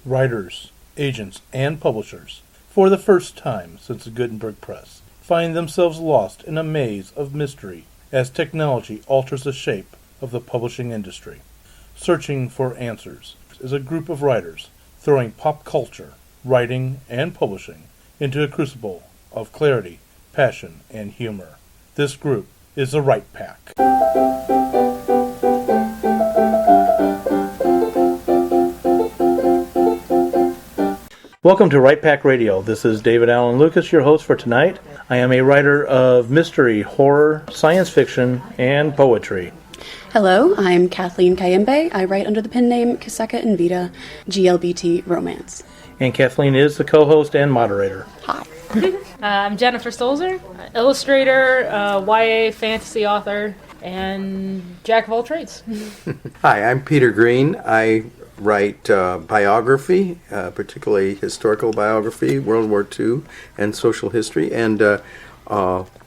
writers, agents, and publishers, for the first time since the Gutenberg Press, find themselves lost in a maze of mystery as technology alters the shape of the publishing industry. Searching for Answers is a group of writers throwing pop culture, writing, and publishing into a crucible of clarity, passion, and humor. This group is the Write Pack. Welcome to Write Pack Radio. This is David Allen Lucas, your host for tonight. I am a writer of mystery, horror, science fiction, and poetry. Hello, I'm Kathleen Kayembe. I write under the pen name Kaseka Invita, GLBT Romance. And Kathleen is the co-host and moderator. Hi. I'm Jennifer Stolzer, illustrator, YA fantasy author, and jack of all trades. Hi, I'm Peter Green. I write biography, particularly historical biography, World War II, and social history, and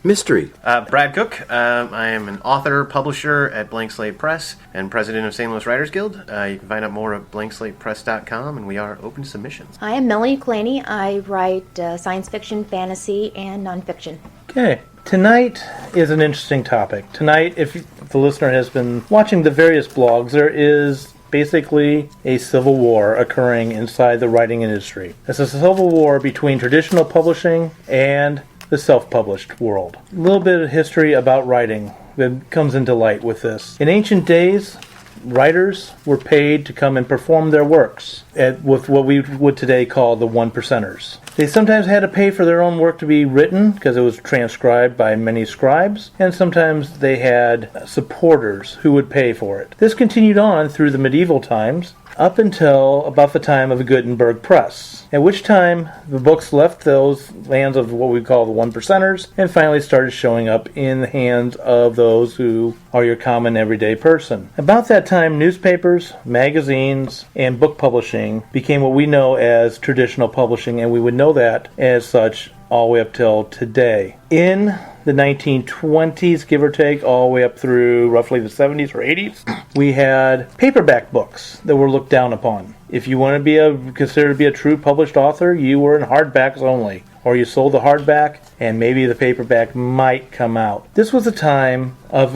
mystery. Brad Cook. I am an author, publisher at Blank Slate Press, and president of St. Louis Writers Guild. You can find out more at blankslatepress.com, and we are open to submissions. Hi, I'm Melanie Claney. I write science fiction, fantasy, and nonfiction. Okay. Tonight is an interesting topic. Tonight, if the listener has been watching the various blogs, there is basically a civil war occurring inside the writing industry. It's a civil war between traditional publishing and the self-published world. A little bit of history about writing that comes into light with this. In ancient days, writers were paid to come and perform their works with what we would today call the one-percenters. They sometimes had to pay for their own work to be written because it was transcribed by many scribes, and sometimes they had supporters who would pay for it. This continued on through the medieval times up until about the time of the Gutenberg Press, at which time the books left those lands of what we call the one-percenters and finally started showing up in the hands of those who are your common everyday person. About that time, newspapers, magazines, and book publishing became what we know as traditional publishing, and we would know that as such all the way up till today. In the 1920s, give or take, all the way up through roughly the 70s or 80s, we had paperback books that were looked down upon. If you want to be considered to be a true published author, you were in hardbacks only, or you sold the hardback, and maybe the paperback might come out. This was a time of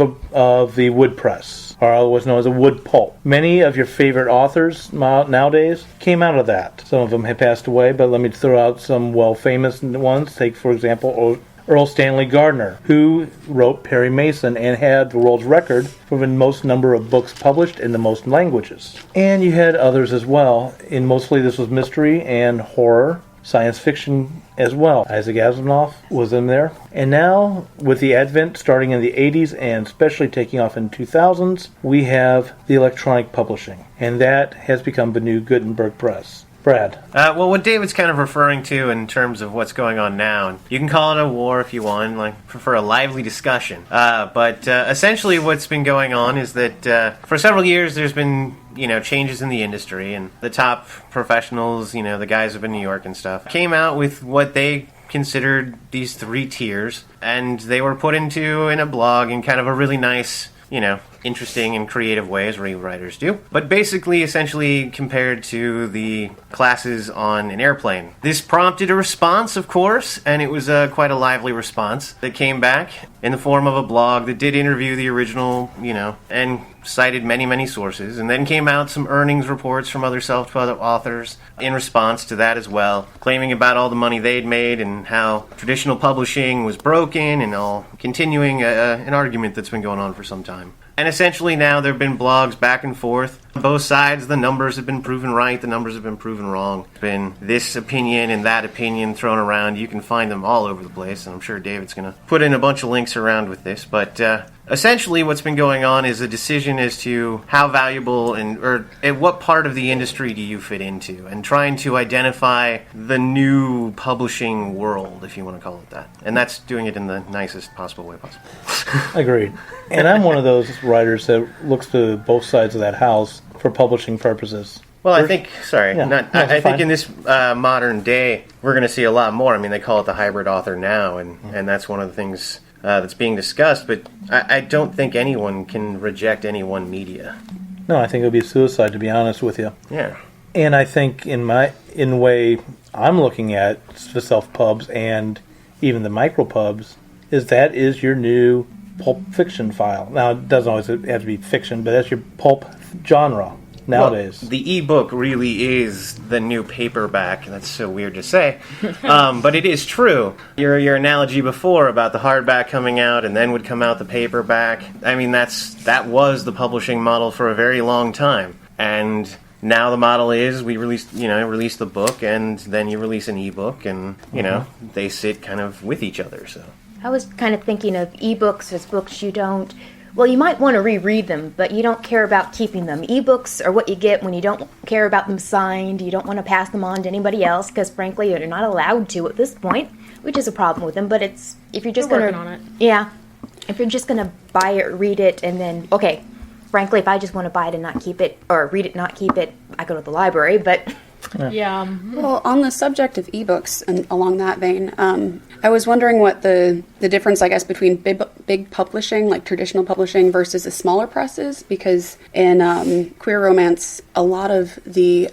the wood press, or was known as a wood pulp. Many of your favorite authors nowadays came out of that. Some of them have passed away, but let me throw out some famous ones. Take, for example, Earl Stanley Gardner, who wrote Perry Mason and had the world's record for the most number of books published in the most languages. And you had others as well. And mostly this was mystery and horror, science fiction as well. Isaac Asimov was in there. And now, with the advent starting in the 80s and especially taking off in the 2000s, we have the electronic publishing. And that has become the new Gutenberg Press. Brad. Well, what David's kind of referring to in terms of what's going on now, and you can call it a war if you want, for a lively discussion. But essentially what's been going on is that for several years there's been changes in the industry, and the top professionals, the guys up in New York and stuff, came out with what they considered these 3 tiers, and they were put in a blog in kind of a really nice, interesting and creative way, as writers do. But basically, essentially compared to the classes on an airplane. This prompted a response, of course, and it was quite a lively response that came back in the form of a blog that did interview the original, and cited many, many sources, and then came out some earnings reports from other self-taught authors in response to that as well, claiming about all the money they'd made and how traditional publishing was broken, and all continuing an argument that's been going on for some time. And essentially now there have been blogs back and forth. Both sides, the numbers have been proven right, the numbers have been proven wrong. There's been this opinion and that opinion thrown around. You can find them all over the place, and I'm sure David's going to put in a bunch of links around with this. But essentially what's been going on is a decision as to how valuable or at what part of the industry do you fit into, and trying to identify the new publishing world, if you want to call it that. And that's doing it in the nicest possible way possible. Agreed. And I'm one of those writers that looks to both sides of that house for publishing purposes. Well, I think, I think in this modern day, we're going to see a lot more. I mean, they call it the hybrid author now, and that's one of the things that's being discussed, but I don't think anyone can reject any one media. No, I think it would be suicide, to be honest with you. Yeah. And I think in the way I'm looking at the self-pubs and even the micro-pubs, is your new pulp fiction file. Now, it doesn't always have to be fiction, but that's your pulp genre nowadays. Well, the ebook really is the new paperback. That's so weird to say, but it is true. Your analogy before about the hardback coming out and then would come out the paperback. I mean, that was the publishing model for a very long time, and now the model is we release the book and then you release an ebook, and they sit kind of with each other. So I was kind of thinking of ebooks as books you don't. Well, you might want to reread them, but you don't care about keeping them. Ebooks are what you get when you don't care about them signed. You don't want to pass them on to anybody else because, frankly, you're not allowed to at this point, which is a problem with them. But if you're just They're going to, working on it. yeah, if you're just going to buy it, read it, and then frankly, if I just want to buy it and not keep it, or read it, not keep it, I go to the library. But Yeah. Well, on the subject of ebooks and along that vein, I was wondering what the difference, I guess, between big publishing, like traditional publishing, versus the smaller presses. Because in queer romance, a lot of the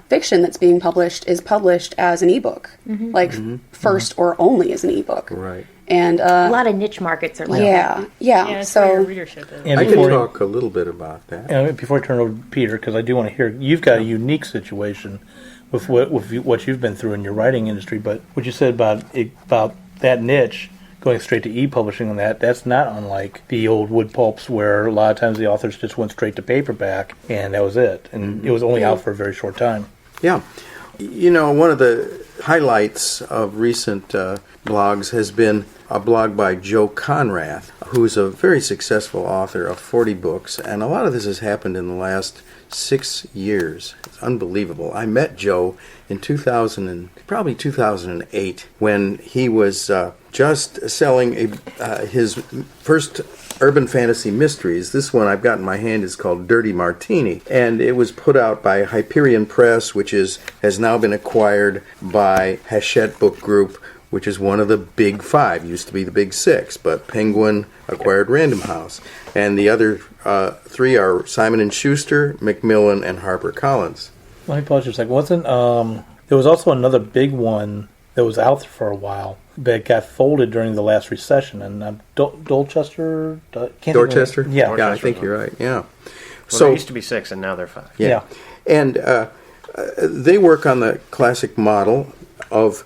fiction that's being published is published as an ebook, first or only as an ebook. Right. And a lot of niche markets are like that. Yeah, it's where your readership is. And I can before- talk a little bit about that. And before I turn it over to Peter, because I do want to hear, you've got a unique situation with what you've been through in your writing industry. But what you said about that niche going straight to e-publishing on that's not unlike the old wood pulps, where a lot of times the authors just went straight to paperback and that was it, and it was only out for a very short time. Yeah. One of the highlights of recent blogs has been a blog by Joe Conrath, who's a very successful author of 40 books, and a lot of this has happened in the last 6 years. It's unbelievable. I met Joe in 2008, when he was just selling his first urban fantasy mysteries. This one I've got in my hand is called Dirty Martini, and it was put out by Hyperion Press, which has now been acquired by Hachette Book Group, which is one of the big five. Used to be the big six, but Penguin acquired Random House. And the other three are Simon & Schuster, Macmillan, and HarperCollins. Let me pause just a second. There was also another big one that was out for a while that got folded during the last recession, and Dorchester? Dorchester? Yeah. Yeah, I think you're right, yeah. Well, there used to be 6, and now they're 5. Yeah. And they work on the classic model of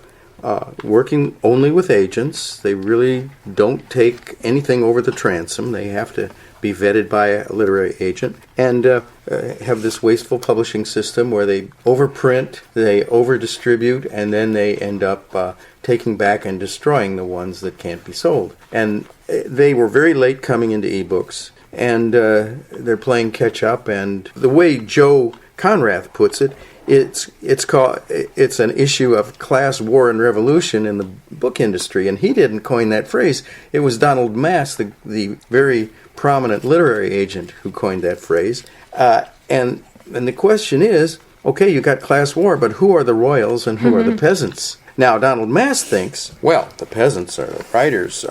working only with agents. They really don't take anything over the transom. They have to be vetted by a literary agent, and have this wasteful publishing system where they overprint, they overdistribute, and then they end up taking back and destroying the ones that can't be sold. And they were very late coming into ebooks, and they're playing catch up. And the way Joe Conrath puts it, it's an issue of class war and revolution in the book industry, and he didn't coin that phrase. It was Donald Mass, the very prominent literary agent, who coined that phrase. And the question is, okay, you got class war, but who are the royals and who are the peasants? Now, Donald Mass thinks, well, the peasants are the writers.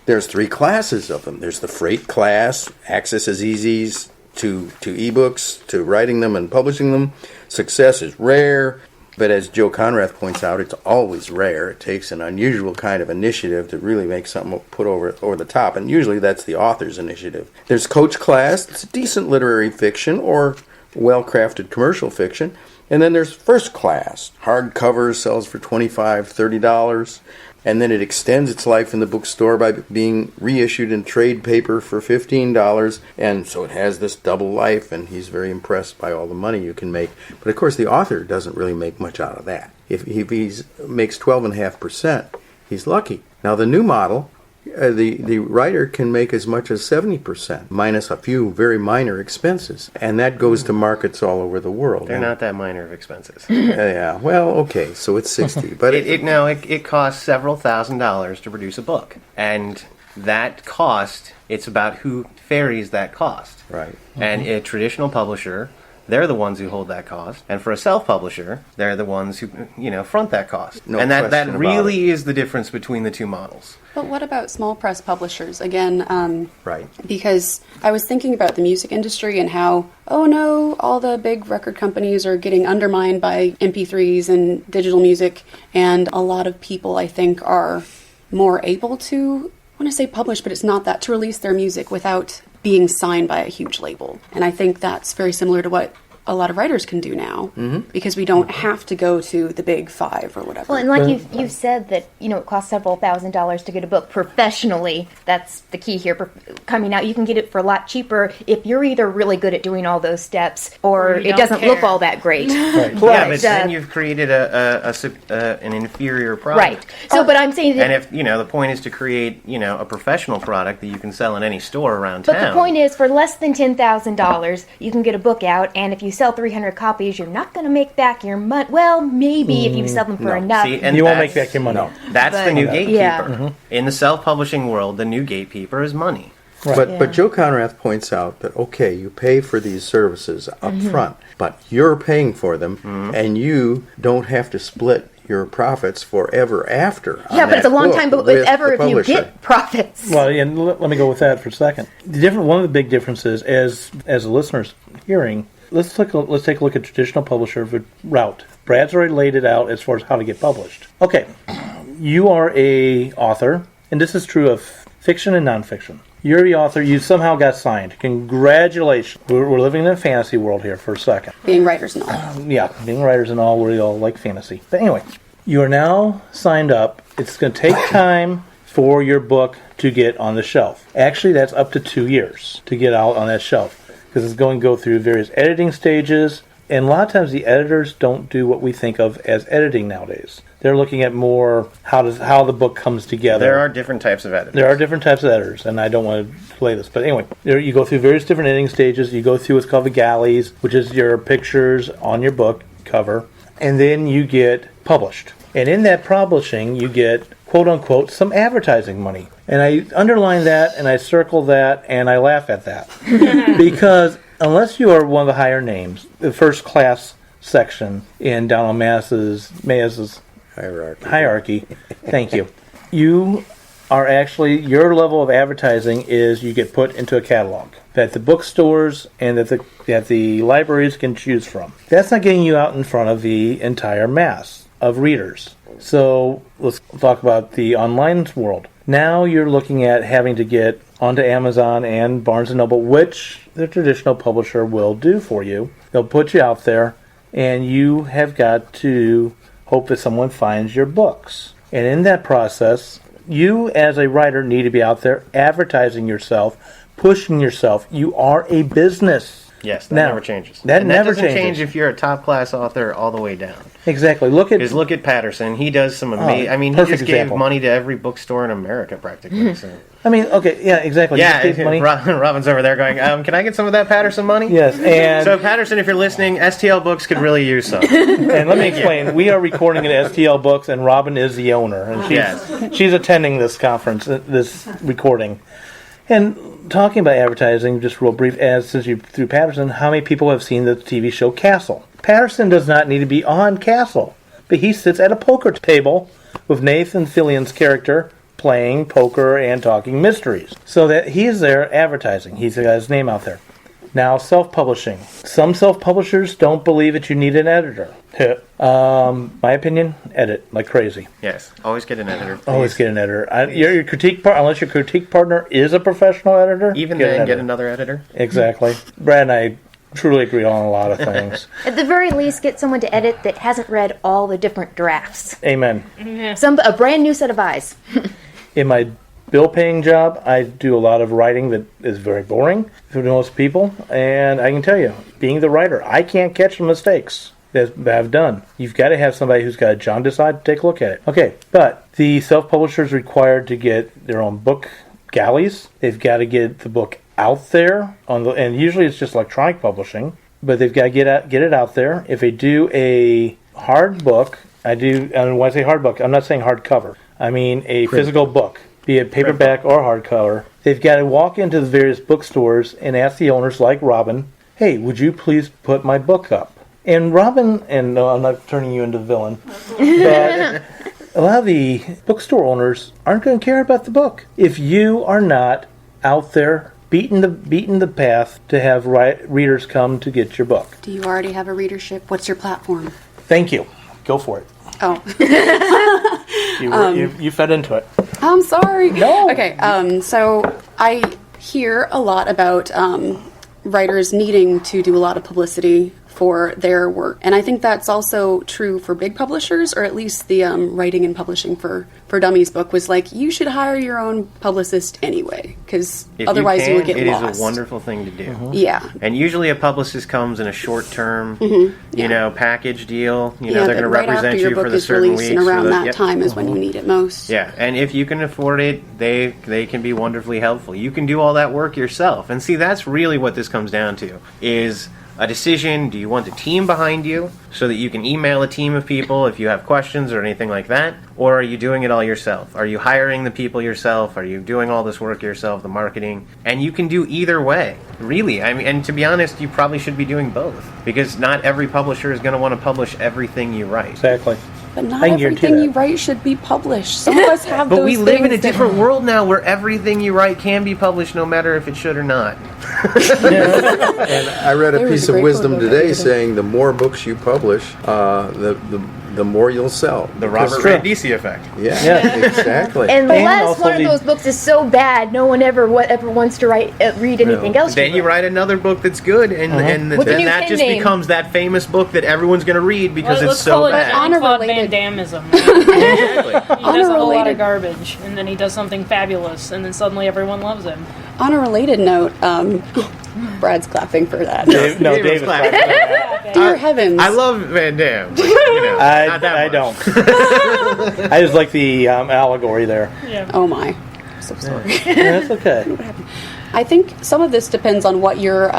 There's 3 classes of them. There's the freight class, access is easy to ebooks, to writing them and publishing them. Success is rare, but as Joe Conrath points out, it's always rare. It takes an unusual kind of initiative to really make something put over the top, and usually that's the author's initiative. There's coach class, it's decent literary fiction or well-crafted commercial fiction. And then there's first class. Hardcover sells for $25, $30, and then it extends its life in the bookstore by being reissued in trade paper for $15, and so it has this double life, and he's very impressed by all the money you can make. But of course the author doesn't really make much out of that. If he makes 12.5%, he's lucky. Now the new model, the writer can make as much as 70%, minus a few very minor expenses, and that goes to markets all over the world. They're not that minor of expenses. Yeah, well, okay, so it's 60, but it costs several $1,000s to produce a book, and that cost, it's about who ferries that cost. right. And a traditional publisher, they're the ones who hold that cost. And for a self-publisher, they're the ones who, front that cost. No and that question about really is the difference between the two models. But what about small press publishers? Again, Right. because I was thinking about the music industry and how, oh no, all the big record companies are getting undermined by MP3s and digital music, and a lot of people, I think, are more able to, I want to say publish, but it's not that, to release their music without being signed by a huge label. And I think that's very similar to what a lot of writers can do now, because we don't have to go to the big five or whatever. Well, and like you've said that, it costs several $1,000s to get a book professionally. That's the key here. Coming out, you can get it for a lot cheaper if you're either really good at doing all those steps or you it doesn't don't look care. all that great. Right. Yeah, but then you've created an inferior product. Right. So, but I'm saying that... And if, the point is to create, a professional product that you can sell in any store around But town. the point is, for less than $10,000, you can get a book out, and if you sell 300 copies, you're not going to make back your money. Well, maybe if you sell them for enough. See, and You won't that's- make back your money. That's the But- new gatekeeper. Yeah. In the self-publishing world, the new gatekeeper is money. Right. But Joe Conrath points out that, okay, you pay for these services up front, but you're paying for them, and you don't have to split your profits forever after. Yeah, but it's a long time, but with ever the if you publisher. get profits. Well, and let me go with that for a second. One of the big differences, as the listeners hearing, let's take a look at traditional publisher route. Brad's already laid it out as far as how to get published. Okay, you are a author, and this is true of fiction and nonfiction. You're the author. You somehow got signed. Congratulations. We're living in a fantasy world here for a second. being writers and all. Yeah, being writers and all, we all like fantasy. But anyway, you are now signed up. It's going to take time for your book to get on the shelf. Actually, that's up to 2 years to get out on that shelf, because it's going to go through various editing stages. And a lot of times the editors don't do what we think of as editing nowadays. They're looking at more how the book comes together. There are different types of editors. There are different types of editors, and I don't want to play this. But anyway, you go through various different editing stages. You go through what's called the galleys, which is your pictures on your book cover. And then you get published. And in that publishing, you get, quote-unquote, some advertising money. And I underline that, and I circle that, and I laugh at that. Because unless you are one of the higher names, the first class section down on Mass's hierarchy. Thank you. You are actually, your level of advertising is you get put into a catalog that the bookstores and that the libraries can choose from. That's not getting you out in front of the entire mass of readers. So let's talk about the online world. Now you're looking at having to get onto Amazon and Barnes & Noble, which the traditional publisher will do for you. They'll put you out there, and you have got to hope that someone finds your books. And in that process, you as a writer need to be out there advertising yourself, pushing yourself. You are a business. Yes, that Now, never changes. that and never doesn't change changes. if you're a top-class author all the way down. Exactly. Look at Patterson. He does some amazing... I mean, he perfect just gave example. money to every bookstore in America, practically. So. I mean, okay, yeah, exactly. Yeah, Just give money. Robin's over there going, can I get some of that Patterson money? Yes, and So, Patterson, if you're listening, STL Books could really use some. and let me explain. We are recording at STL Books, and Robin is the owner, and she's attending this conference, this recording. And talking about advertising, just real brief, since you through Patterson, how many people have seen the TV show Castle? Patterson does not need to be on Castle, but he sits at a poker table with Nathan Fillion's character playing poker and talking mysteries. So that he is there advertising. He's got his name out there. Now, self-publishing. Some self-publishers don't believe that you need an editor. My opinion, edit like crazy. Yes, always get an editor. Please. Always get an editor. Your critique unless your critique partner is a professional editor, Even get then, an get editor. another editor. Exactly. Brad and I truly agree on a lot of things. At the very least, get someone to edit that hasn't read all the different drafts. Amen. A brand new set of eyes. In my bill-paying job, I do a lot of writing that is very boring for most people, and I can tell you, being the writer, I can't catch the mistakes that I've done. You've got to have somebody who's got a jaundiced eye to take a look at it. Okay, but the self-publisher is required to get their own book galleys. They've got to get the book out there, and usually it's just electronic publishing, but they've got to get it out there. If they do a hard book, and when I say hard book, I'm not saying hardcover. I mean a physical book, be it paperback or hardcover. They've got to walk into the various bookstores and ask the owners, like Robin, hey, would you please put my book up? And Robin, and no, I'm not turning you into the villain, but a lot of the bookstore owners aren't going to care about the book if you are not out there beating the path to have readers come to get your book. Do you already have a readership? What's your platform? Thank you. Go for it. Oh. You fed into it. I'm sorry. No. Okay, so I hear a lot about writers needing to do a lot of publicity for their work. And I think that's also true for big publishers, or at least the Writing and Publishing for Dummies book was like, you should hire your own publicist anyway, because otherwise you would get lost. It is a wonderful thing to do. Mm-hmm. Yeah. And usually a publicist comes in a short-term, package deal. They're going to right represent after your you book for the is certain released, weeks. and around that yep. time is when you need it most. Yeah, and if you can afford it, they can be wonderfully helpful. You can do all that work yourself. And see, that's really what this comes down to, is a decision. Do you want a team behind you so that you can email a team of people if you have questions or anything like that? Or are you doing it all yourself? Are you hiring the people yourself? Are you doing all this work yourself, the marketing? And you can do either way, really. I mean, and to be honest, you probably should be doing both, because not every publisher is going to want to publish everything you write. Exactly. But not I can guarantee everything that. you write should be published. Some of us have But those we live in a things that- different world now where everything you write can be published no matter if it should or not. And I read a There was piece a of great wisdom quote about today that. saying the more books you publish, the more you'll sell. The Robert true. Randisi effect. Yeah, exactly. And And unless also one of the- those books is so bad, no one ever wants to read anything else. Then you write another book that's good, and With a then new that pen just name. becomes that famous book that everyone's going to read because it's Let's so call it bad. Jean-Claude Van Unrelated. Dammeism. He does a whole lot Unrelated. of garbage, and then he does something fabulous, and then suddenly everyone loves him. On a related note, Brad's clapping for that. Dave, no, David's David's clapping. clapping. Dear heavens. I love Van Damme. But, not that I much. don't. I just like the allegory there. Yeah. Oh my. So sorry. Yeah, that's okay. I think some of this depends on what your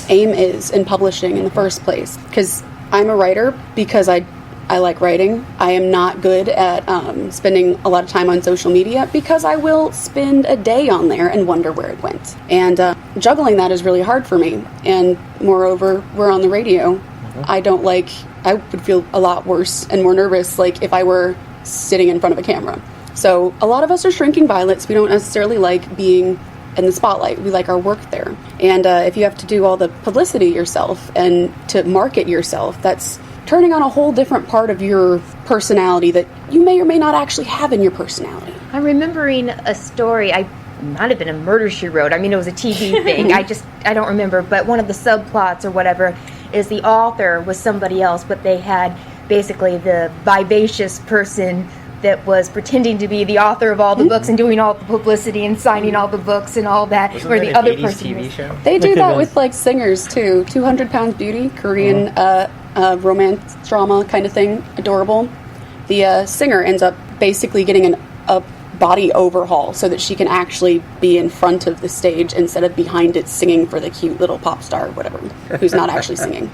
aim is in publishing in the first place. Because I'm a writer because I like writing. I am not good at spending a lot of time on social media because I will spend a day on there and wonder where it went. And juggling that is really hard for me. And moreover, we're on the radio. I would feel a lot worse and more nervous like if I were sitting in front of a camera. So a lot of us are shrinking violets. We don't necessarily like being in the spotlight. We like our work there. And if you have to do all the publicity yourself and to market yourself, that's turning on a whole different part of your personality that you may or may not actually have in your personality. I'm remembering a story. I might have been a Murder, She Wrote. I mean, it was a TV thing. I don't remember. But one of the subplots or whatever is the author was somebody else, but they had basically the vivacious person that was pretending to be the author of all the books and doing all the publicity and signing all the books and all that. Wasn't where that the an other 80s person TV was. show? They do Okay, that then. with like singers too. 200 Pounds Beauty, Korean romance drama kind of thing. Adorable. The singer ends up basically getting a body overhaul so that she can actually be in front of the stage instead of behind it singing for the cute little pop star or whatever who's not actually singing.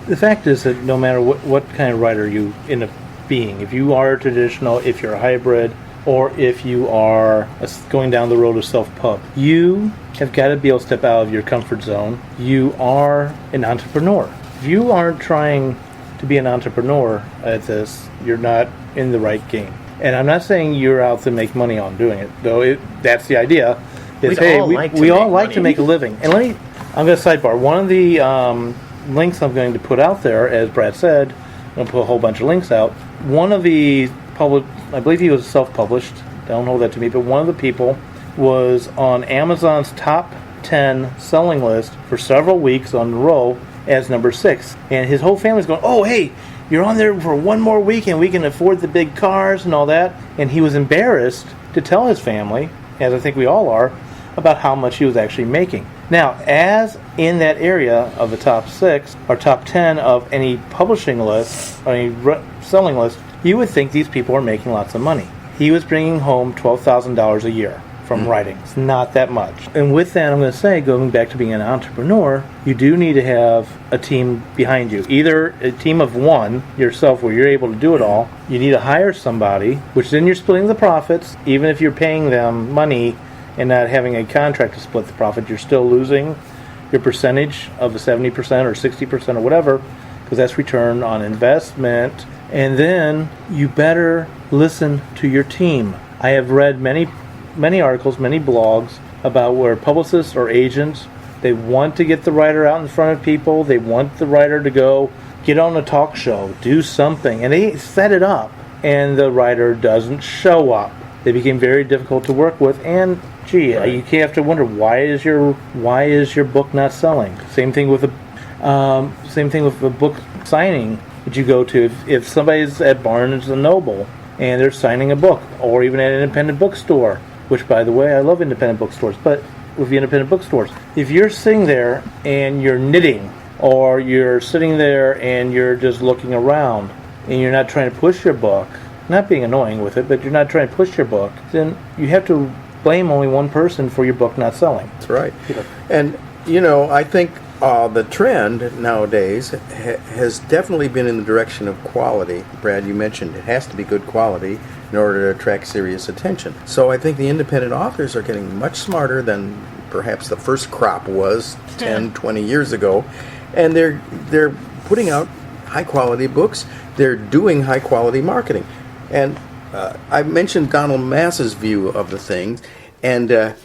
The fact is that no matter what kind of writer you end up being, if you are traditional, if you're a hybrid, or if you are going down the road of self-pub, you have got to be able to step out of your comfort zone. You are an entrepreneur. If you aren't trying to be an entrepreneur at this, you're not in the right game. And I'm not saying you're out to make money on doing it, though that's the idea. Is, We'd all like to we all make like money. to make a living. And I'm going to sidebar. One of the links I'm going to put out there, as Brad said, I'm going to put a whole bunch of links out. One of the I believe he was self-published, don't hold that to me, but one of the people was on Amazon's top 10 selling list for several weeks on the row as number 6. And his whole family's going, oh, hey, you're on there for one more week and we can afford the big cars and all that. And he was embarrassed to tell his family, as I think we all are, about how much he was actually making. Now, as in that area of the top 6 or top 10 of any publishing list, or any selling list, you would think these people are making lots of money. He was bringing home $12,000 a year from writing. It's not that much. And with that, I'm going to say, going back to being an entrepreneur, you do need to have a team behind you. Either a team of one, yourself, where you're able to do it all. You need to hire somebody, which then you're splitting the profits. Even if you're paying them money and not having a contract to split the profit, you're still losing your percentage of the 70% or 60% or whatever, because that's return on investment. And then you better listen to your team. I have read many articles, many blogs about where publicists or agents, they want to get the writer out in front of people. They want the writer to go get on a talk show, do something, and they set it up, and the writer doesn't show up. They became very difficult to work with, and you have to wonder why is your book not selling? Same thing with a book signing that you go to. If somebody's at Barnes and Noble and they're signing a book, or even at an independent bookstore, which, by the way, I love independent bookstores, but with the independent bookstores, if you're sitting there and you're knitting, or you're sitting there and you're just looking around and you're not trying to push your book, not being annoying with it, but you're not trying to push your book, then you have to blame only one person for your book not selling. That's right. And, I think the trend nowadays has definitely been in the direction of quality. Brad, you mentioned it has to be good quality in order to attract serious attention. So I think the independent authors are getting much smarter than perhaps the first crop was 10, 20 years ago. And they're putting out high-quality books. They're doing high-quality marketing. And I mentioned Donald Mass's view of the thing, and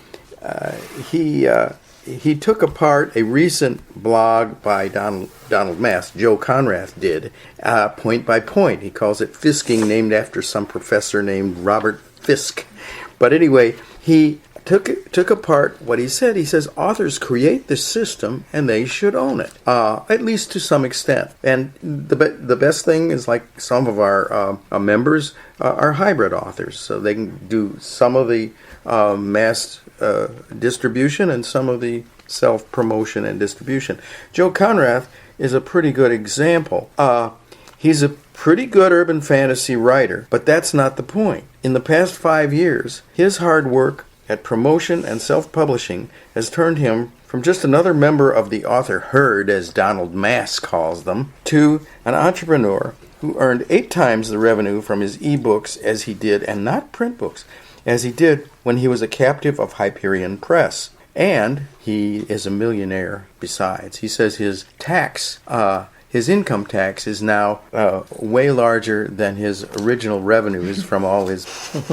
he took apart a recent blog by Donald Mass, Joe Conrath did, point by point. He calls it Fisking, named after some professor named Robert Fisk. But anyway, he took apart what he said. He says authors create the system and they should own it, at least to some extent. And the best thing is, like, some of our members are hybrid authors, so they can do some of the mass distribution and some of the self-promotion and distribution. Joe Conrath is a pretty good example. He's a pretty good urban fantasy writer, but that's not the point. In the past 5 years, his hard work at promotion and self-publishing has turned him from just another member of the author herd, as Donald Mass calls them, to an entrepreneur who earned 8 times the revenue from his ebooks as he did, and not print books, as he did when he was a captive of Hyperion Press. And he is a millionaire besides. He says his income tax is now way larger than his original revenues from all his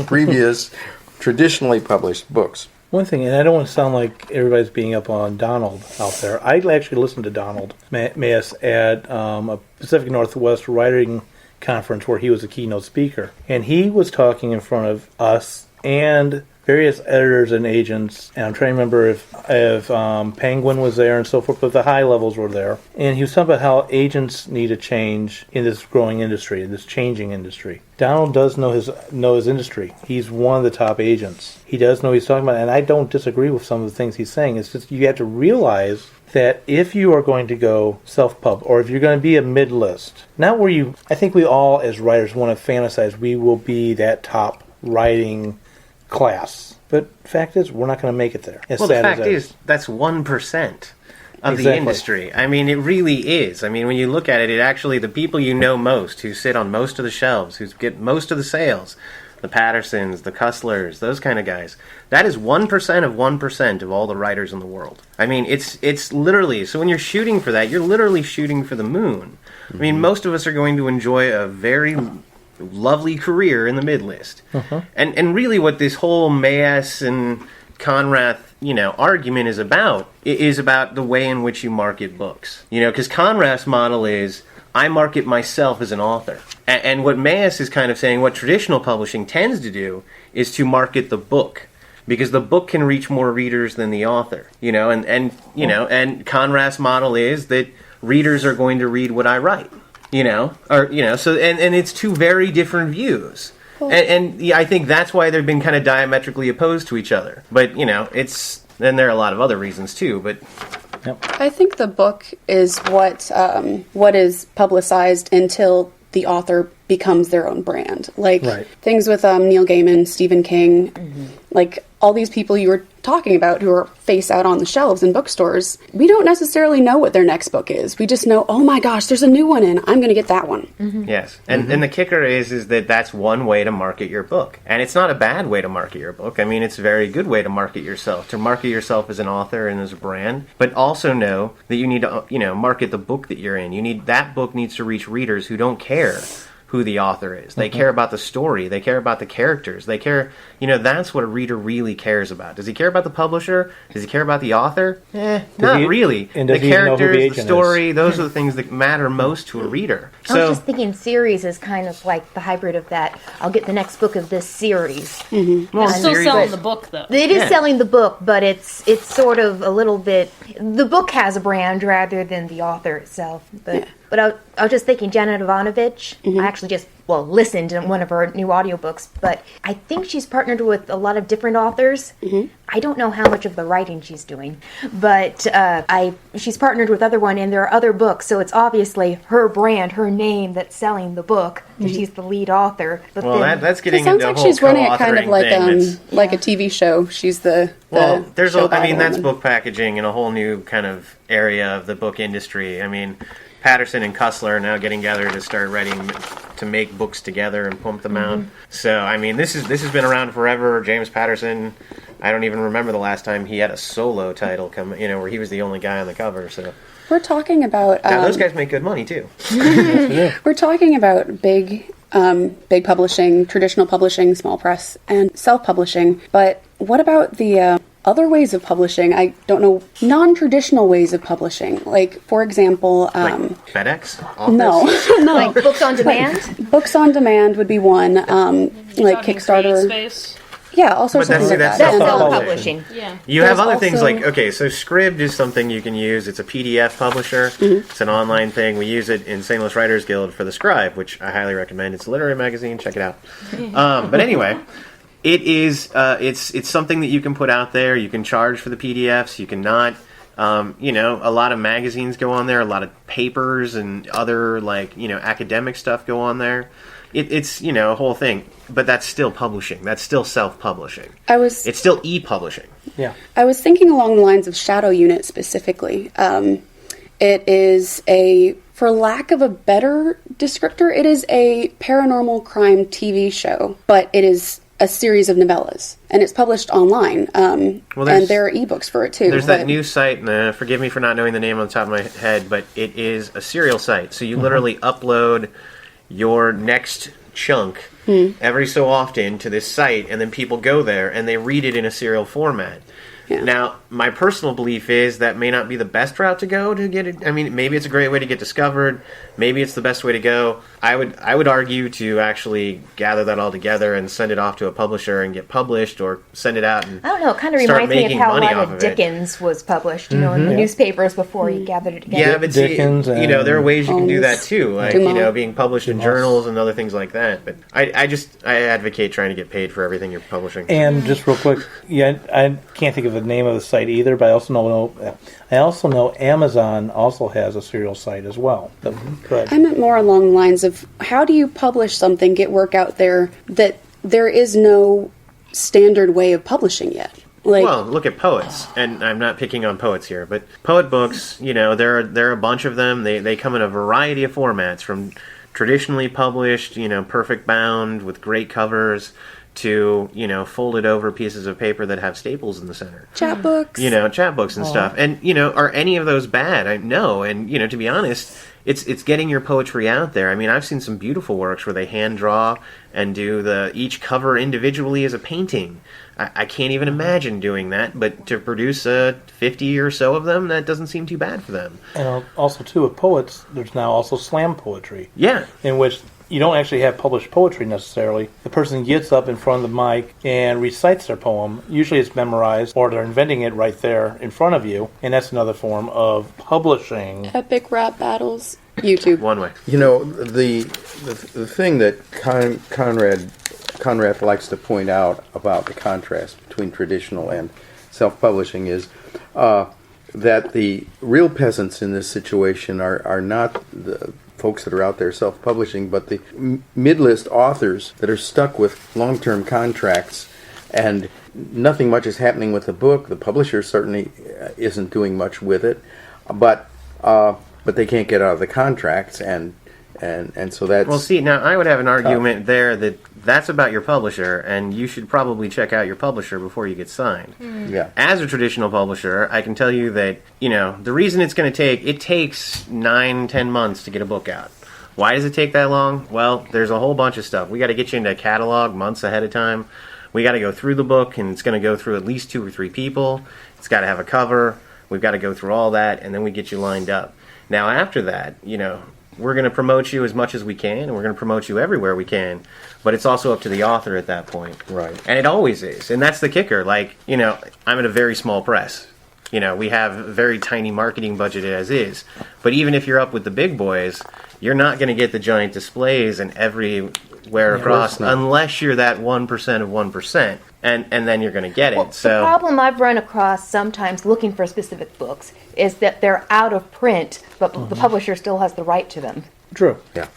previous traditionally published books. One thing, and I don't want to sound like everybody's being up on Donald out there. I actually listened to Donald Mass at a Pacific Northwest writing conference where he was a keynote speaker. And he was talking in front of us and various editors and agents, and I'm trying to remember if Penguin was there and so forth, but the high levels were there. And he was talking about how agents need a change in this growing industry, in this changing industry. Donald does know his industry. He's one of the top agents. He does know what he's talking about, and I don't disagree with some of the things he's saying. It's just you have to realize that if you are going to go self-pub, or if you're going to be a mid-list, not where you, I think we all as writers want to fantasize we will be that top writing class. But fact is, we're not going to make it there. Well, the fact is, that's 1% of the industry. I mean, it really is. I mean, when you look at it, actually, the people you know most, who sit on most of the shelves, who get most of the sales, the Pattersons, the Cusslers, those kind of guys, that is 1% of 1% of all the writers in the world. I mean, it's literally, so when you're shooting for that, you're literally shooting for the moon. Mm-hmm. I mean, most of us are going to enjoy a very lovely career in the mid-list. Uh-huh. And really what this whole Mass and Conrath, argument is about the way in which you market books. Because Conrath's model is, I market myself as an author. And what Mass is kind of saying, what traditional publishing tends to do, is to market the book. Because the book can reach more readers than the author. And Conrath's model is that readers are going to read what I write. So it's two very different views. And I think that's why they've been kind of diametrically opposed to each other. But, then there are a lot of other reasons too, but... Yep. I think the book is what is publicized until the author becomes their own brand. Like, things with Neil Gaiman, Stephen King, like, all these people you were talking about, who are face out on the shelves in bookstores, we don't necessarily know what their next book is. We just know, oh my gosh, there's a new one in. I'm going to get that one. Yes, and the kicker is that that's one way to market your book, and it's not a bad way to market your book. I mean, it's a very good way to market yourself, as an author and as a brand. But also know that you need to, market the book that you're in. That book needs to reach readers who don't care who the author is. They care about the story. They care about the characters. They care, that's what a reader really cares about. Does he care about the publisher? Does he care about the author? Not really. And the does he even know who the characters, the agent story, those are the things that matter most to a reader. I was just thinking series is kind of like the hybrid of that. I'll get the next book of this series. Well, It's still series- selling the book, though. It is Yeah. selling the book, but it's sort of a little bit. The book has a brand rather than the author itself. But I was just thinking, Janet Ivanovich. I actually just listened to one of her new audiobooks, but I think she's partnered with a lot of different authors. I don't know how much of the writing she's doing, but she's partnered with other one, and there are other books, so it's obviously her brand, her name that's selling the book. She's the lead author. But Well, then, that's It getting sounds into a like whole she's running it kind of co-authoring like thing that's- like a TV show. She's the there's show that's woman. book packaging in a whole new kind of area of the book industry. I mean, Patterson and Cussler are now getting together to start to make books together and pump them out. So, I mean, this has been around forever. James Patterson, I don't even remember the last time he had a solo title come, where he was the only guy on the cover. So We're talking about now those guys make good money too. we're talking about big publishing, traditional publishing, small press, and self-publishing. But what about the other ways of publishing? I don't know, non-traditional ways of publishing. Like, for example, Like FedEx? Office? no, like books on demand. books on demand would be one. Like Talking Kickstarter. CreateSpace. Yeah, all sorts But of things like that's that. That's And, self-publishing. Yeah. You have There's other things also- like, so Scribd is something you can use. It's a PDF publisher. It's an online thing. We use it in St. Louis Writers Guild for The Scribe, which I highly recommend. It's a literary magazine. Check it out. But anyway, it is it's something that you can put out there. You can charge for the PDFs. You cannot. A lot of magazines go on there. A lot of papers and other academic stuff go on there. It's a whole thing. But that's still publishing. That's still self-publishing. It's still e-publishing. Yeah. I was thinking along the lines of Shadow Unit specifically. It is for lack of a better descriptor, it is a paranormal crime TV show, but it is a series of novellas, and it's published online. And there are ebooks for it too. There's that new site, and forgive me for not knowing the name on the top of my head, but it is a serial site. So you literally upload your next chunk every so often to this site, and then people go there and they read it in a serial format. Yeah. Now, my personal belief is that may not be the best route to go to get it. I mean, maybe it's a great way to get discovered. Maybe it's the best way to go. I would argue to actually gather that all together and send it off to a publisher and get published, or send it out and I don't know. It kind of start reminds me of making how a money lot off of of it. Dickens was published, in the newspapers before you gathered it together. Yeah, but see, Dickens there are ways you can do that Holmes, too, like Dumas. being published in journals and other things like that. But I advocate trying to get paid for everything you're publishing. And just real quick, I can't think of the name of the site either, but I also know Amazon also has a serial site as well. But, go ahead. I meant more along the lines of, how do you publish something, get work out there, that there is no standard way of publishing yet? Well, look at poets, and I'm not picking on poets here, but poet books, there are a bunch of them. They come in a variety of formats, from traditionally published, perfect bound with great covers, to folded over pieces of paper that have staples in the center. Chapbooks. Chapbooks and stuff. And are any of those bad? No. And to be honest, it's getting your poetry out there. I mean, I've seen some beautiful works where they hand draw and do each cover individually as a painting. I can't even imagine doing that, but to produce 50 or so of them, that doesn't seem too bad for them. And also, too, with poets, there's now also slam poetry. Yeah. In which you don't actually have published poetry necessarily. The person gets up in front of the mic and recites their poem. Usually it's memorized, or they're inventing it right there in front of you, and that's another form of publishing. Epic rap battles. YouTube. One way. The thing that Conrad likes to point out about the contrast between traditional and self-publishing is that the real peasants in this situation are not the folks that are out there self-publishing, but the mid-list authors that are stuck with long-term contracts and nothing much is happening with the book. The publisher certainly isn't doing much with it, but they can't get out of the contracts, and so that's... Well, see, now I would have an argument there that's about your publisher, and you should probably check out your publisher before you get signed. Yeah. As a traditional publisher, I can tell you that, the reason it takes 9-10 months to get a book out. Why does it take that long? Well, there's a whole bunch of stuff. We got to get you into a catalog months ahead of time. We got to go through the book, and it's going to go through at least 2 or 3 people. It's got to have a cover. We've got to go through all that, and then we get you lined up. Now, after that, we're going to promote you as much as we can, and we're going to promote you everywhere we can, but it's also up to the author at that point. Right. And it always is, and that's the kicker. Like, I'm at a very small press. We have a very tiny marketing budget as is, but even if you're up with the big boys, you're not going to get the giant displays and everywhere across unless you're that 1% of 1%. And then you're going to get it. Well, the problem I've run across sometimes looking for specific books is that they're out of print, but the publisher still has the right to them. True. Yeah.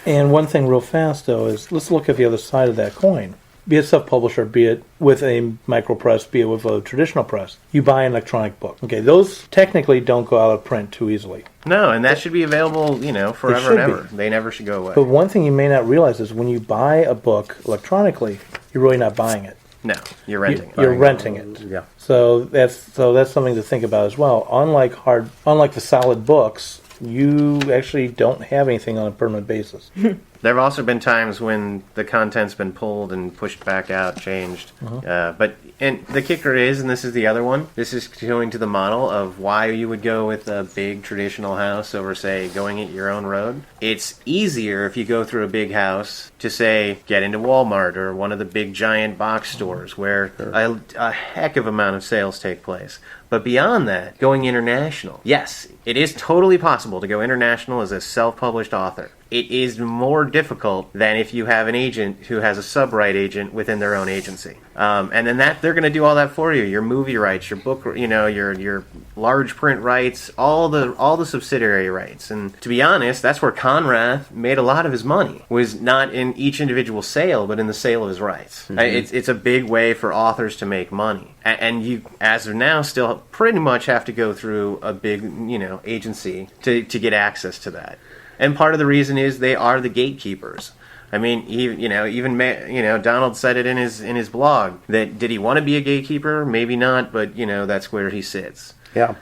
And one thing real fast, though, is let's look at the other side of that coin. Be it self-publisher, be it with a micropress, be it with a traditional press. You buy an electronic book. Okay, those technically don't go out of print too easily. No, and that should be available, forever and ever. They never should go away. But one thing you may not realize is when you buy a book electronically, you're really not buying it. No, you're renting it. You're renting it. Yeah. So that's something to think about as well. Unlike the solid books, you actually don't have anything on a permanent basis. There have also been times when the content's been pulled and pushed back out, changed. And the kicker is, and this is the other one, this is going to the model of why you would go with a big traditional house over, say, going at your own road. It's easier if you go through a big house to, say, get into Walmart or one of the big giant box stores where a heck of amount of sales take place. But beyond that, going international. Yes, it is totally possible to go international as a self-published author. It is more difficult than if you have an agent who has a sub-right agent within their own agency. And then they're going to do all that for you. Your movie rights, your book, your large print rights, all the subsidiary rights. And to be honest, that's where Conrad made a lot of his money. Was not in each individual sale, but in the sale of his rights. Mm-hmm. It's a big way for authors to make money. And you, as of now, still pretty much have to go through a big, agency to get access to that. And part of the reason is they are the gatekeepers. I mean, even Donald said it in his blog that did he want to be a gatekeeper? Maybe not, but that's where he sits. Yeah,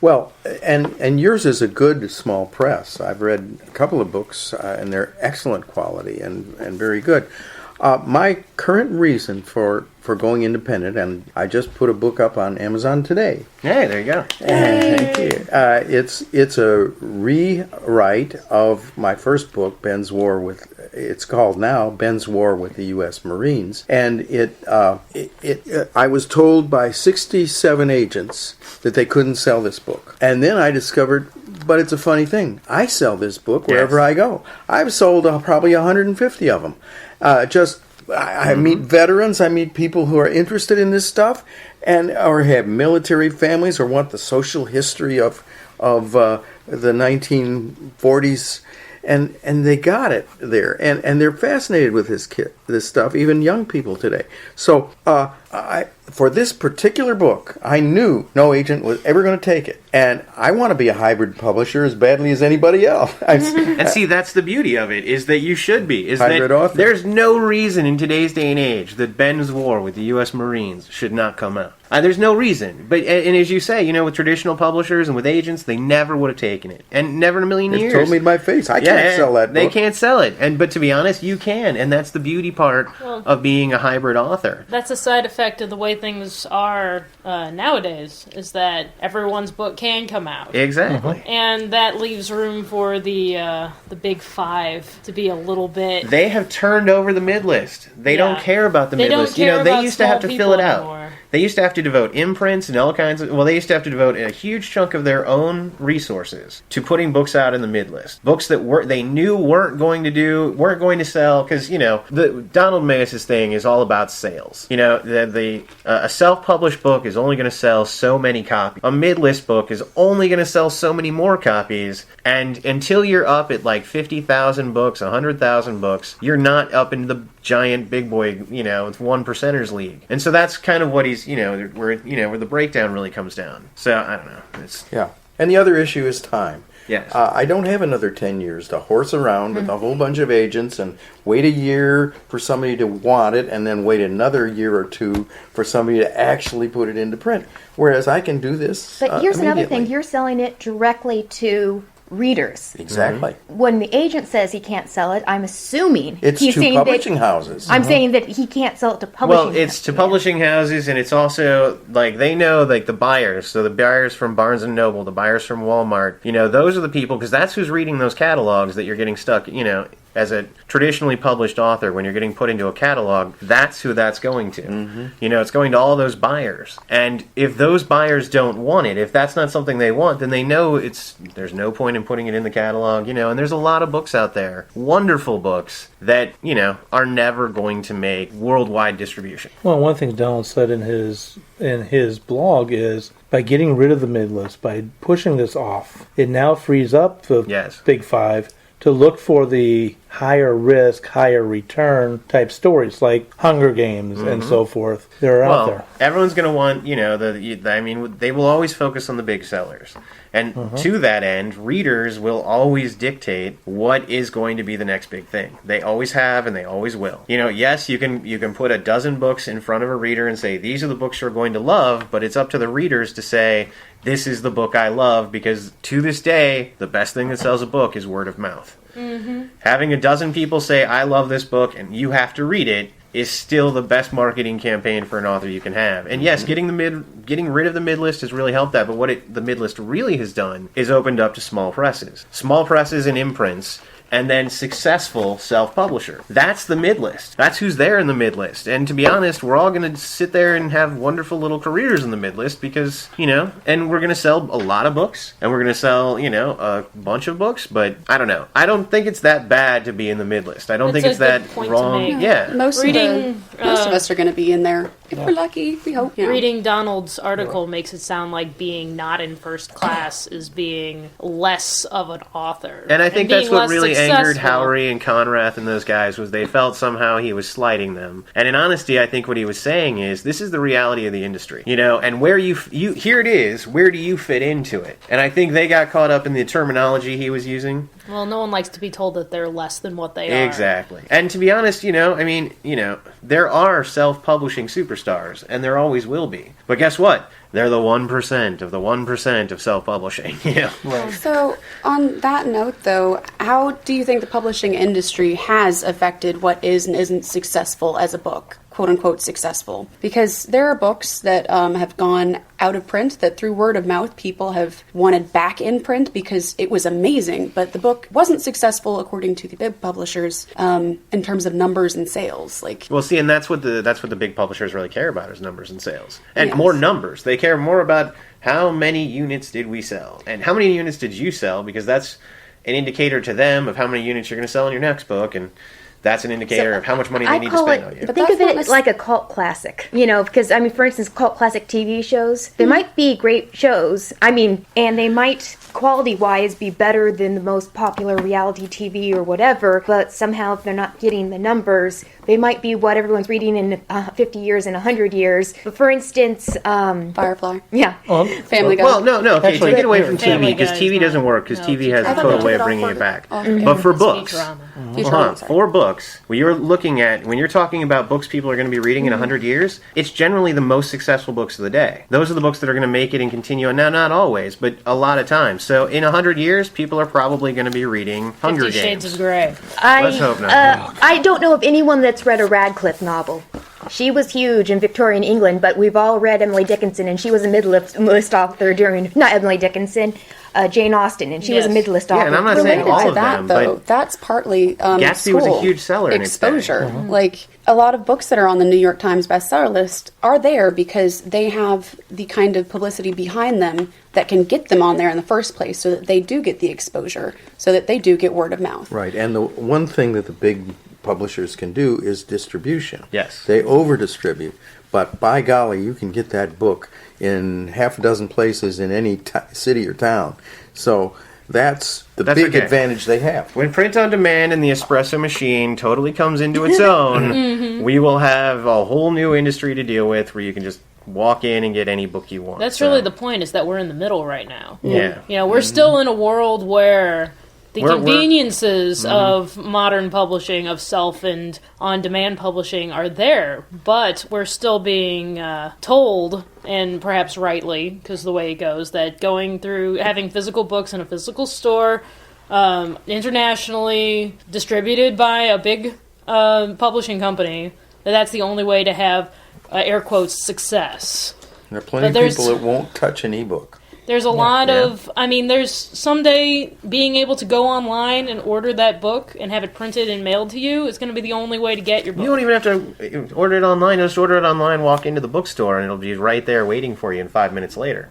well, and yours is a good small press. I've read a couple of books, and they're excellent quality and very good. My current reason for going independent, and I just put a book up on Amazon today. Hey, there you go. Thank you. It's a rewrite of my first book, Ben's War with. It's called now Ben's War with the U.S. Marines, and I was told by 67 agents that they couldn't sell this book, and then I discovered. But it's a funny thing. I sell this book wherever I go. I've sold probably 150 of them. I meet veterans. I meet people who are interested in this stuff, or have military families, or want the social history of the 1940s, and they got it there, and they're fascinated with this stuff. Even young people today. So for this particular book, I knew no agent was ever going to take it. And I want to be a hybrid publisher as badly as anybody else. And see, that's the beauty of it, is that you should be. Hybrid author. There's no reason in today's day and age that Ben's War with the U.S. Marines should not come out. There's no reason. But and as you say, with traditional publishers and with agents, they never would have taken it. And never in a million years. They've told me to my face, I can't sell that book. They can't sell it. But to be honest, you can. And that's the beauty part of being a hybrid author. That's a side effect of the way things are nowadays, is that everyone's book can come out. Exactly. And that leaves room for the big five to be a little bit... They have turned over the mid-list. They don't care about the mid-list. They used to have to fill it out. Anymore. They used to have to devote imprints and all kinds of... Well, they used to have to devote a huge chunk of their own resources to putting books out in the mid-list. Books that they knew weren't going to sell, because, the Donald Mayes' thing is all about sales. A self-published book is only going to sell so many copies. A mid-list book is only going to sell so many more copies, and until you're up at like 50,000 books, 100,000 books, you're not up into the giant big boy, it's one percenters league. And so that's kind of what he's, where the breakdown really comes down. So I don't know. Yeah. And the other issue is time. Yes. I don't have another 10 years to horse around with a whole bunch of agents and wait a year for somebody to want it and then wait another year or two for somebody to actually put it into print. Whereas I can do this But here's another thing. immediately. You're selling it directly to readers. Exactly. When the agent says he can't sell it, I'm assuming It's he's to saying publishing that, houses. I'm saying that he can't sell it to publishing Well, it's to houses. publishing houses, and it's also, they know, the buyers. So the buyers from Barnes & Noble, the buyers from Walmart, those are the people, because that's who's reading those catalogs that you're getting stuck, as a traditionally published author, when you're getting put into a catalog, that's who that's going to. It's going to all those buyers. And if those buyers don't want it, if that's not something they want, then they know there's no point in putting it in the catalog, and there's a lot of books out there, wonderful books, that, are never going to make worldwide distribution. Well, one thing Donald said in his blog is, by getting rid of the mid-list, by pushing this off, it now frees up the Yes. Big Five to look for the higher risk, higher return type stories like Hunger Games and so forth. They're out there. Everyone's going to want, they will always focus on the big sellers. And to that end, readers will always dictate what is going to be the next big thing. They always have and they always will. Yes, you can put a dozen books in front of a reader and say, these are the books you're going to love, but it's up to the readers to say, this is the book I love, because to this day, the best thing that sells a book is word of mouth. Having a dozen people say, I love this book, and you have to read it, is still the best marketing campaign for an author you can have. And yes, getting rid of the mid-list has really helped that, but what the mid-list really has done is opened up to small presses. Small presses and imprints, and then successful self-publisher. That's the mid-list. That's who's there in the mid-list. And to be honest, we're all going to sit there and have wonderful little careers in the mid-list because, and we're going to sell a lot of books, and we're going to sell, a bunch of books, but I don't know. I don't think it's that bad to be in the mid-list. I don't think a it's that good point to wrong. make. Yeah. Most of us are going to be in there if we're lucky. We hope. Reading Donald's article makes it sound like being not in first class is being less of an author. And I think being that's what less really successful. angered Howery and Conrath and those guys, was they felt somehow he was slighting them. And in honesty, I think what he was saying is, this is the reality of the industry. And where you here it is, where do you fit into it? And I think they got caught up in the terminology he was using. Well, no one likes to be told that they're less than what they are. Exactly. And to be honest, there are self-publishing superstars, and there always will be. But guess what? They're the 1% of the 1% of self-publishing. Right. So, on that note, though, how do you think the publishing industry has affected what is and isn't successful as a book? Quote-unquote successful. Because there are books that have gone out of print that through word of mouth people have wanted back in print because it was amazing, but the book wasn't successful according to the big publishers in terms of numbers and sales. Well, see, and that's what the big publishers really care about, is numbers and sales. And Yes. more numbers. They care more about how many units did we sell, and how many units did you sell, because that's an indicator to them of how many units you're going to sell in your next book, and that's an indicator of how much money they need to spend on you. But Think of that's it not like a cult classic, because, for instance, cult classic TV shows, they might be great shows, and they might, quality-wise, be better than the most popular reality TV or whatever, but somehow if they're not getting the numbers, they might be what everyone's reading in 50 years and 100 years. But for instance, Firefly. yeah. Family Guy. Well, no, okay, Actually, take it away from Family TV, because Guy TV is doesn't not- work, because no, TV has I a thought total they way took of it bringing off it back. of- But for It's books, Futurama. Futurama, sorry. for books, when you're talking about books people are going to be reading in 100 years, it's generally the most successful books of the day. Those are the books that are going to make it and continue, and now not always, but a lot of times. So in 100 years, people are probably going to be reading Hunger 50 Shades Games. of Grey. Let's hope not. I don't know of anyone that's read a Radcliffe novel. She was huge in Victorian England, but we've all read Emily Dickinson, and she was a mid-list author during, not Emily Dickinson, Jane Austen, and she was a Yes. mid-list Yeah, author. and I'm not saying Related all to of that, them, though, but that's partly Gatsby was a school huge seller in its day. exposure. Like a lot of books that are on the New York Times bestseller list are there because they have the kind of publicity behind them that can get them on there in the first place, so that they do get the exposure, so that they do get word of mouth. Right, and the one thing that the big publishers can do is distribution. Yes. They over-distribute, but by golly, you can get that book in half a dozen places in any city or town. So That's the That's big okay. advantage they have. When print on demand and the espresso machine totally comes into its own, we will have a whole new industry to deal with where you can just walk in and get any book you want. That's So, really the point, is that we're in the middle right now. Yeah. You know, we're still in a world where the We're- conveniences of modern publishing, of self and on-demand publishing are there, but we're still being told, and perhaps rightly, because the way it goes, that going through having physical books in a physical store, internationally distributed by a big publishing company, that's the only way to have air quotes success. There are plenty But of there's- people that won't touch an ebook. There's a lot Yeah. of, I mean, there's someday being able to go online and order that book and have it printed and mailed to you is going to be the only way to get your book. You don't even have to order it online. Just order it online, walk into the bookstore, and it'll be right there waiting for you in 5 minutes later.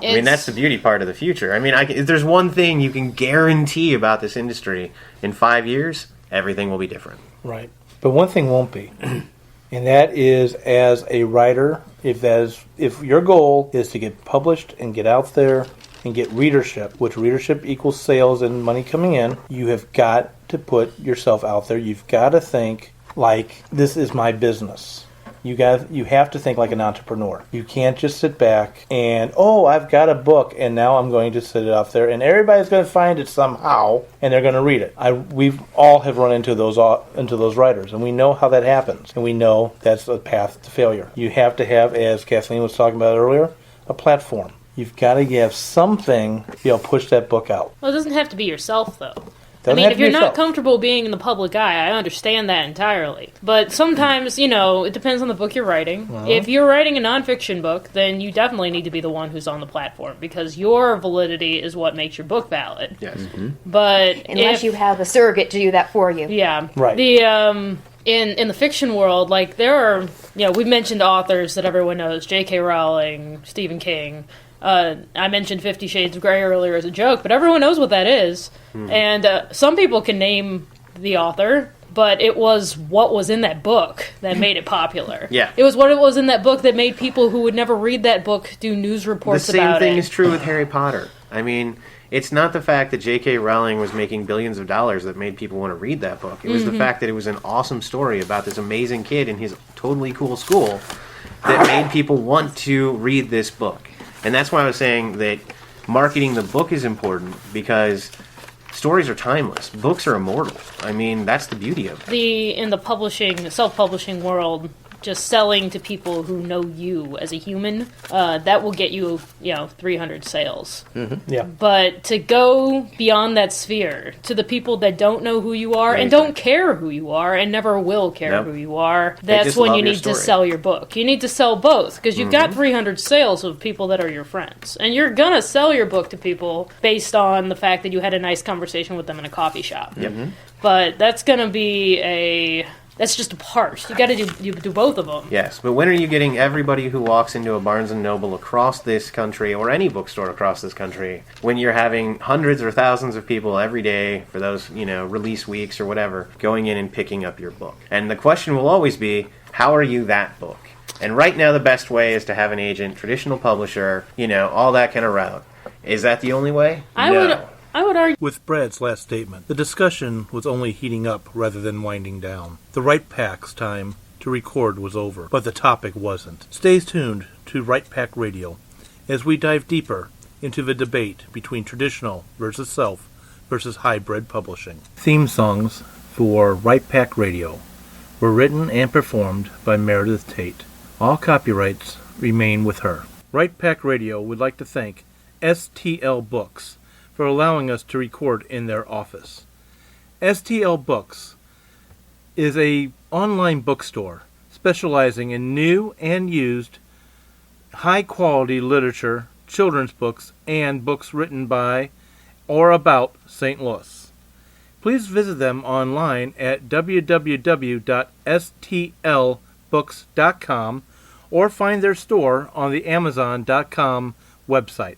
I mean, that's the beauty part of the future. I mean, if there's one thing you can guarantee about this industry, in 5 years, everything will be different. Right. But one thing won't be, and that is, as a writer, if your goal is to get published and get out there and get readership, which readership equals sales and money coming in, you have got to put yourself out there. You've got to think like, this is my business. You have to think like an entrepreneur. You can't just sit back and, oh, I've got a book and now I'm going to sit it out there and everybody's going to find it somehow and they're going to read it. We've all have run into those writers, and we know how that happens, and we know that's a path to failure. You have to have, as Kathleen was talking about earlier, a platform. You've got to have something to be able to push that book out. Well, it doesn't have to be yourself, though. Doesn't I mean, have if to be you're not yourself. comfortable being in the public eye, I understand that entirely. But sometimes, you know, it depends on the book you're writing. If you're writing a nonfiction book, then you definitely need to be the one who's on the platform, because your validity is what makes your book valid. Yes. But Unless you have a surrogate to do that for you. yeah, Right. The in the fiction world, like, there are, you know, we've mentioned authors that everyone knows: J.K. Rowling, Stephen King. I mentioned 50 Shades of Grey earlier as a joke, but everyone knows what that is. And some people can name the author, but it was what was in that book that made it popular. Yeah. It was what it was in that book that made people who would never read that book do news The reports same about thing it. is true with Harry Potter. I mean, it's not the fact that J.K. Rowling was making billions of dollars that made people want to read that book. It was the fact that it was an awesome story about this amazing kid in his totally cool school that made people want to read this book. And that's why I was saying that marketing the book is important, because stories are timeless. Books are immortal. I mean, that's the beauty of it. In the publishing, self-publishing world, just selling to people who know you as a human, that will get you, 300 sales. Yeah. But to go beyond that sphere, to the people that don't know who you are and don't care who you are and never will care Nope. who you are, They that's just when love you your need to story. sell your book. You need to sell both, because you've got 300 sales of people that are your friends. And you're going to sell your book to people based on the fact that you had a nice conversation with them in a coffee shop. Yep. But that's going to be that's just a part. You got to do both of them. Yes, but when are you getting everybody who walks into a Barnes & Noble across this country, or any bookstore across this country, when you're having hundreds or thousands of people every day for those, release weeks or whatever, going in and picking up your book? And the question will always be, how are you that book? And right now the best way is to have an agent, traditional publisher, all that kind of route. Is that the only way? I No. would argue. With Brad's last statement, the discussion was only heating up rather than winding down. The Right Pack's time to record was over, but the topic wasn't. Stay tuned to Right Pack Radio as we dive deeper into the debate between traditional versus self versus hybrid publishing. Theme songs for Right Pack Radio were written and performed by Meredith Tate. All copyrights remain with her. Right Pack Radio would like to thank STL Books for allowing us to record in their office. STL Books is a online bookstore specializing in new and used high-quality literature, children's books, and books written by or about St. Louis. Please visit them online at www.stlbooks.com or find their store on the Amazon.com website.